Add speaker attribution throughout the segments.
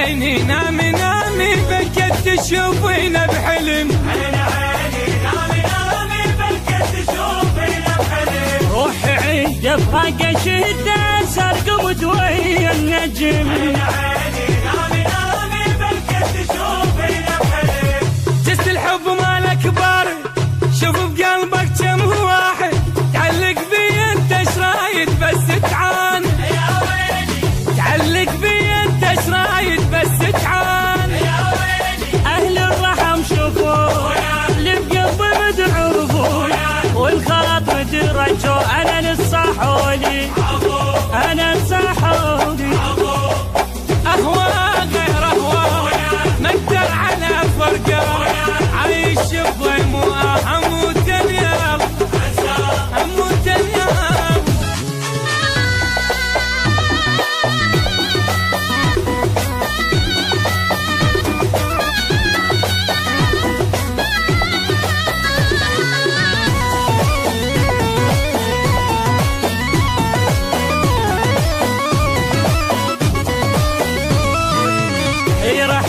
Speaker 1: عيني نامي نامي بكت تشوفينا بحلم. روحي عيد افراق شده سرق متوهي النجم. جست الحب مال اكبر شوف بقلبك كم واحد تعلق بي انت ايش رايد بس تعان. تعلق بي انت ايش رايد بس تعان. اهل الرحم شوفوا اللي بقلبي مدعوفوا والخاط مترجوا انا نصحولي انا نصحولي. اهوى غير اهوى ما اقدر على فرقه عايش بضيم واموت اليوم اموت اليوم.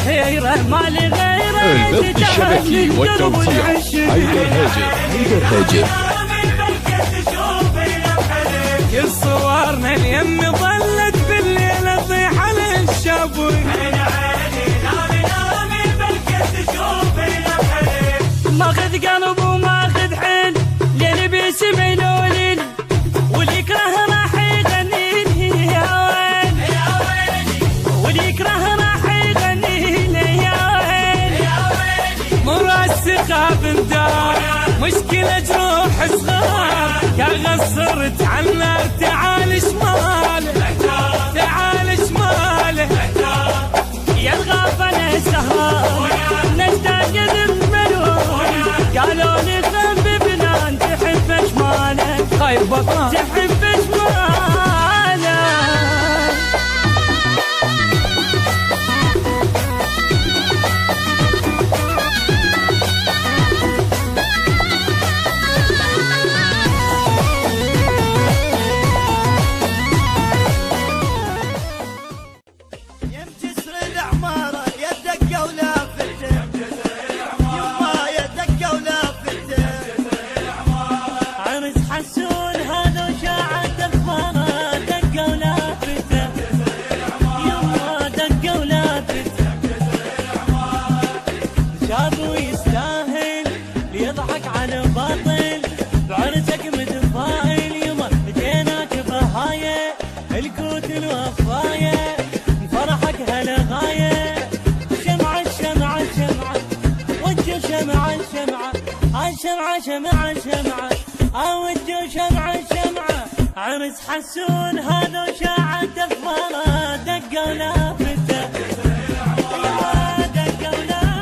Speaker 1: حيرة مالي غيره
Speaker 2: البث الشبكي والتوزيع حيدر هاجر.
Speaker 1: كل صورنا اليم ظلت بالليل تطيح على الشابوي. ماخذ قلب وماخذ حيل ليل بيسمع لولين واللي يكره راح يغني يا وين. واللي يكره خاف اندار مشكلة جروح صغار يا غصرت عنا تعال شماله تعال شماله. يا الغافل سهران نشتاق للملون قالوا لي خبي بنان تحب شماله خايف بطان تحب شماله. شمعة شمعة أوجه شمعة شمعة عرس حسون هذا شاعة دفارة دقة ولافته دقة ولافته.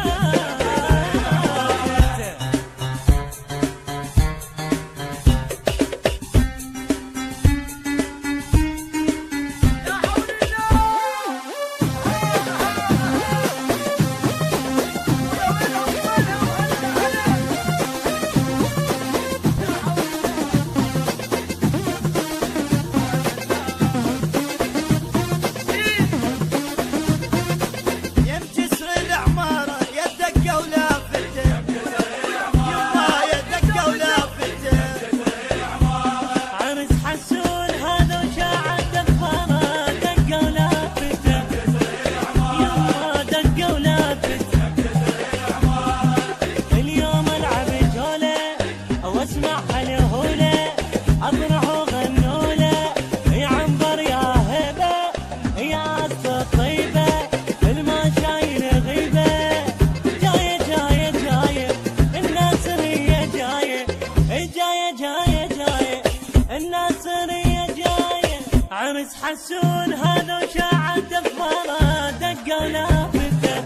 Speaker 1: عرس حسون هذا شاعة دفارة دقة ولافته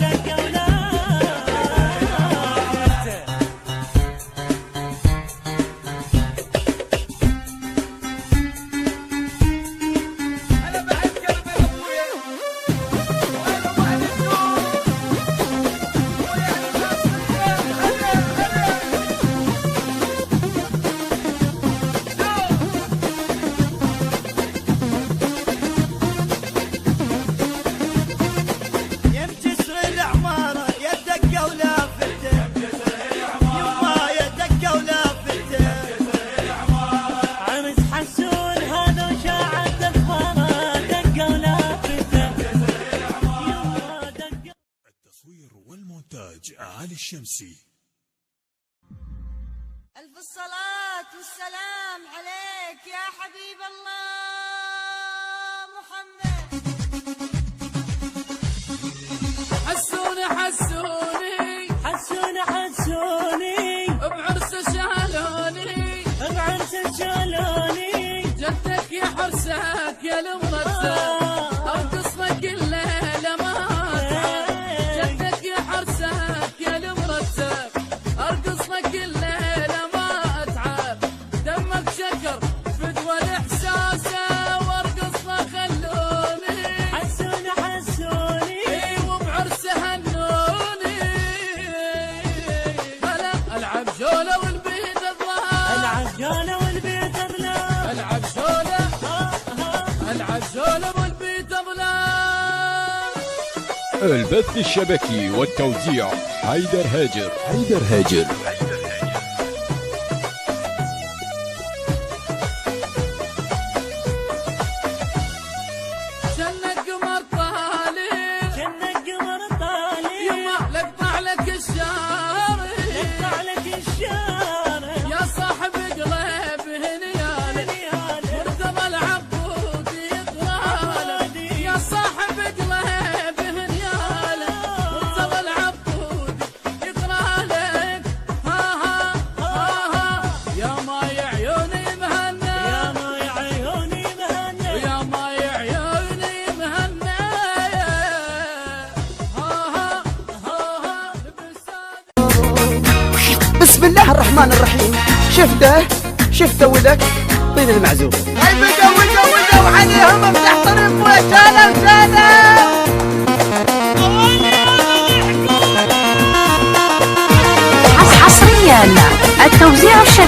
Speaker 1: دقة ولافته. أنا بحب قلبي أبويا وأنا بعد النور ويا الناس
Speaker 2: إخراج علي الشمسي.
Speaker 3: ألف الصلاة والسلام عليك يا حبيب الله محمد.
Speaker 1: حسوني حسوني
Speaker 4: حسوني حسوني
Speaker 1: بعرس شالوني
Speaker 4: بعرس شالوني
Speaker 1: جدك يا حرسك يا المرسل ارقص لك الليله ما تعب جدك يا حرسك يا المرتب ارقص لك الليله ما اتعب دمك شكر فدوى الاحساس وارقص ما خلوني
Speaker 4: حسوني حسوني
Speaker 1: وبعرس هنوني هلا العب جوله والبيت اظلام
Speaker 4: العب جولة والبيت اظلام
Speaker 1: العب جوله العب جوله والبيت اظلام.
Speaker 2: البث الشبكي والتوزيع حيدر هاجر. حيدر هاجر.
Speaker 1: شنك قمر طالع
Speaker 4: جنك قمر طالع
Speaker 1: يما لقطع لك الشارع
Speaker 4: يقطع لك الشارع
Speaker 1: يا صاحب قلب هنيالك مرتضى العبود يطرالك يا صاحب قلب هنيالك مرتضى العبود يطرالك ها ها ها ها يا ماي عيوني مهنا
Speaker 4: يا ماي عيوني مهنا
Speaker 1: يا ماي عيوني مهنا ها ها ها لبسان
Speaker 5: بسم الله الرحمن الرحيم. شفته ولك طين المعزوف. هاي بدوا عليهم افتح طريق وشاله
Speaker 6: حصريا التوزيع الشبكي.